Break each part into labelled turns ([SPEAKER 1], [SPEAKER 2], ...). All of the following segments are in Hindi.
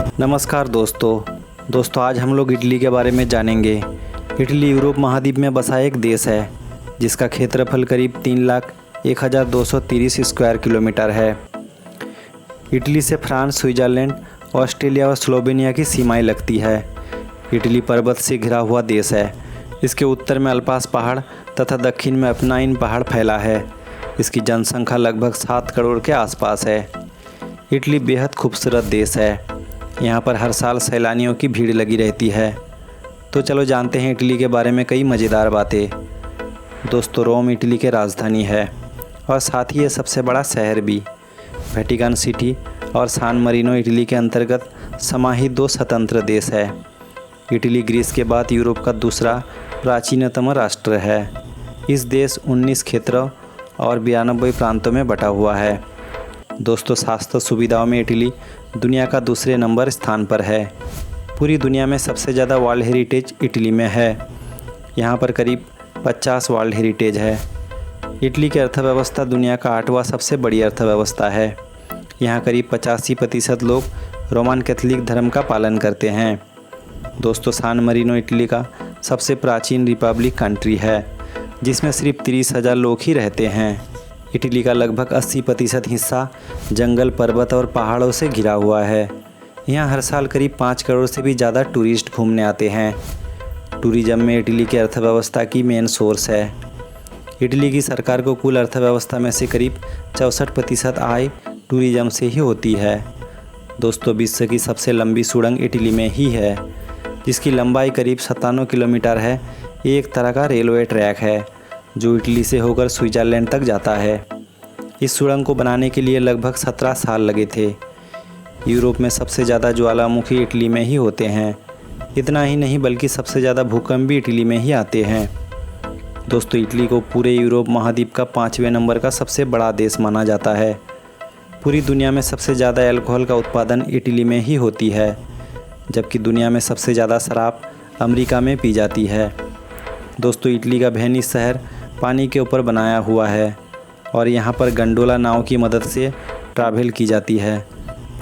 [SPEAKER 1] नमस्कार दोस्तों आज हम लोग इटली के बारे में जानेंगे। इटली यूरोप महाद्वीप में बसा एक देश है जिसका क्षेत्रफल करीब 3,01,230 स्क्वायर किलोमीटर है। इटली से फ्रांस, स्विट्ज़रलैंड, ऑस्ट्रेलिया और स्लोवेनिया की सीमाएं लगती है। इटली पर्वत से घिरा हुआ देश है। इसके उत्तर में अल्पास पहाड़ तथा दक्षिण में अपनाइन पहाड़ फैला है। इसकी जनसंख्या लगभग 7 करोड़ के आसपास है। इटली बेहद खूबसूरत देश है। यहाँ पर हर साल सैलानियों की भीड़ लगी रहती है। तो चलो जानते हैं इटली के बारे में कई मज़ेदार बातें। दोस्तों, रोम इटली की राजधानी है और साथ ही ये सबसे बड़ा शहर भी। वेटिकन सिटी और सान मरीनो इटली के अंतर्गत समाहित 2 स्वतंत्र देश है। इटली ग्रीस के बाद यूरोप का दूसरा प्राचीनतम राष्ट्र है। इस देश 19 क्षेत्रों और 92 प्रांतों में बटा हुआ है। दोस्तों, स्वास्थ्य सुविधाओं में इटली दुनिया का दूसरे नंबर स्थान पर है। पूरी दुनिया में सबसे ज़्यादा वर्ल्ड हेरिटेज इटली में है। यहाँ पर करीब 50 वर्ल्ड हेरिटेज है। इटली की अर्थव्यवस्था दुनिया का 8वां सबसे बड़ी अर्थव्यवस्था है। यहाँ करीब 85% लोग रोमन कैथोलिक धर्म का पालन करते हैं। दोस्तों, सान मरीनो इटली का सबसे प्राचीन रिपब्लिक कंट्री है जिसमें सिर्फ 30,000 लोग ही रहते हैं। इटली का लगभग 80% हिस्सा जंगल, पर्वत और पहाड़ों से घिरा हुआ है। यहाँ हर साल करीब 5 करोड़ से भी ज़्यादा टूरिस्ट घूमने आते हैं। टूरिज्म में इटली की अर्थव्यवस्था की मेन सोर्स है। इटली की सरकार को कुल अर्थव्यवस्था में से करीब 64% आय टूरिज्म से ही होती है। दोस्तों, विश्व की सबसे लंबी सुरंग इटली में ही है जिसकी लंबाई करीब 97 किलोमीटर है। ये एक तरह का रेलवे ट्रैक है जो इटली से होकर स्विट्ज़रलैंड तक जाता है। इस सुरंग को बनाने के लिए लगभग 17 साल लगे थे। यूरोप में सबसे ज़्यादा ज्वालामुखी इटली में ही होते हैं। इतना ही नहीं बल्कि सबसे ज़्यादा भूकंप भी इटली में ही आते हैं। दोस्तों, इटली को पूरे यूरोप महाद्वीप का 5वें नंबर का सबसे बड़ा देश माना जाता है। पूरी दुनिया में सबसे ज़्यादा अल्कोहल का उत्पादन इटली में ही होती है, जबकि दुनिया में सबसे ज़्यादा शराब अमेरिका में पी जाती है। दोस्तों, इटली का वेनिस शहर पानी के ऊपर बनाया हुआ है और यहाँ पर गंडोला नाव की मदद से ट्रैवल की जाती है।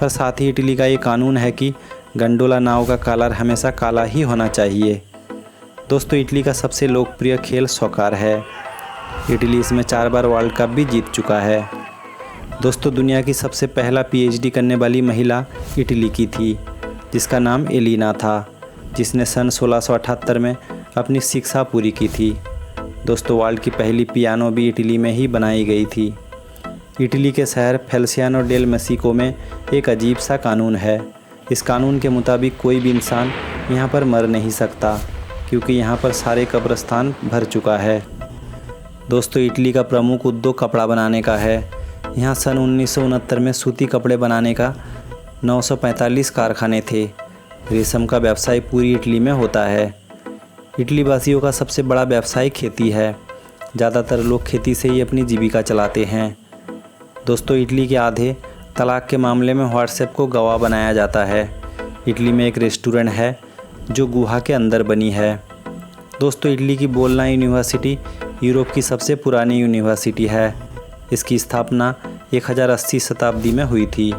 [SPEAKER 1] पर साथ ही इटली का ये कानून है कि गंडोला नाव का कलर हमेशा काला ही होना चाहिए। दोस्तों, इटली का सबसे लोकप्रिय खेल सॉकर है। इटली इसमें 4 बार वर्ल्ड कप भी जीत चुका है। दोस्तों, दुनिया की सबसे पहला PhD करने वाली महिला इटली की थी जिसका नाम एलिना था, जिसने सन 1678 में अपनी शिक्षा पूरी की थी। दोस्तों, वर्ल्ड की पहली पियानो भी इटली में ही बनाई गई थी। इटली के शहर फेल्सियानो डेल मेसिको में एक अजीब सा कानून है। इस कानून के मुताबिक कोई भी इंसान यहाँ पर मर नहीं सकता क्योंकि यहाँ पर सारे कब्रिस्तान भर चुका है। दोस्तों, इटली का प्रमुख उद्योग कपड़ा बनाने का है। यहाँ सन 1969 में सूती कपड़े बनाने का 945 कारखाने थे। रेशम का व्यवसाय पूरी इटली में होता है। इटली वासियों का सबसे बड़ा व्यवसाय खेती है। ज़्यादातर लोग खेती से ही अपनी जीविका चलाते हैं। दोस्तों, इटली के आधे तलाक के मामले में व्हाट्सएप को गवाह बनाया जाता है। इटली में एक रेस्टोरेंट है जो गुहा के अंदर बनी है। दोस्तों, इटली की बोलना यूनिवर्सिटी यूरोप की सबसे पुरानी यूनिवर्सिटी है। इसकी स्थापना 1080 शताब्दी में हुई थी।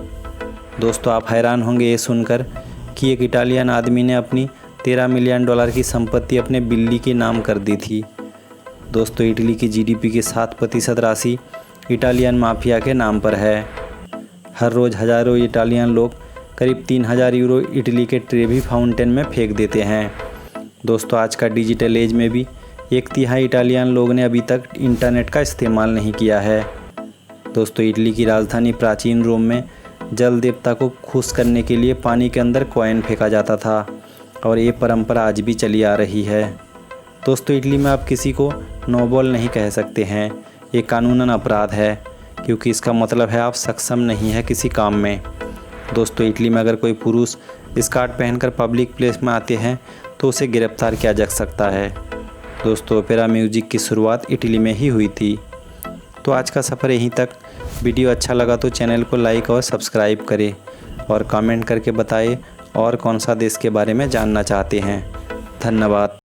[SPEAKER 1] दोस्तों, आप हैरान होंगे ये सुनकर कि एक इटालियन आदमी ने अपनी $13 मिलियन की संपत्ति अपने बिल्ली के नाम कर दी थी। दोस्तों, इटली की GDP की 7% राशि इटालियन माफिया के नाम पर है। हर रोज़ हज़ारों इटालियन लोग करीब 3000 यूरो इटली के ट्रेवी फाउंटेन में फेंक देते हैं। दोस्तों, आज का डिजिटल एज में भी 1/3 इटालियन लोग ने अभी तक इंटरनेट का इस्तेमाल नहीं किया है। दोस्तों, इटली की राजधानी प्राचीन रोम में जल देवता को खुश करने के लिए पानी के अंदर कॉइन फेंका जाता था और ये परंपरा आज भी चली आ रही है। दोस्तों, इटली में आप किसी को नोबल नहीं कह सकते हैं। ये कानूनन अपराध है क्योंकि इसका मतलब है आप सक्षम नहीं है किसी काम में। दोस्तों, इटली में अगर कोई पुरुष स्कर्ट पहनकर पब्लिक प्लेस में आते हैं तो उसे गिरफ्तार किया जा सकता है। दोस्तों, ओपेरा म्यूजिक की शुरुआत इटली में ही हुई थी। तो आज का सफ़र यहीं तक। वीडियो अच्छा लगा तो चैनल को लाइक और सब्सक्राइब करें और कमेंट करके बताएं और कौन सा देश के बारे में जानना चाहते हैं। धन्यवाद।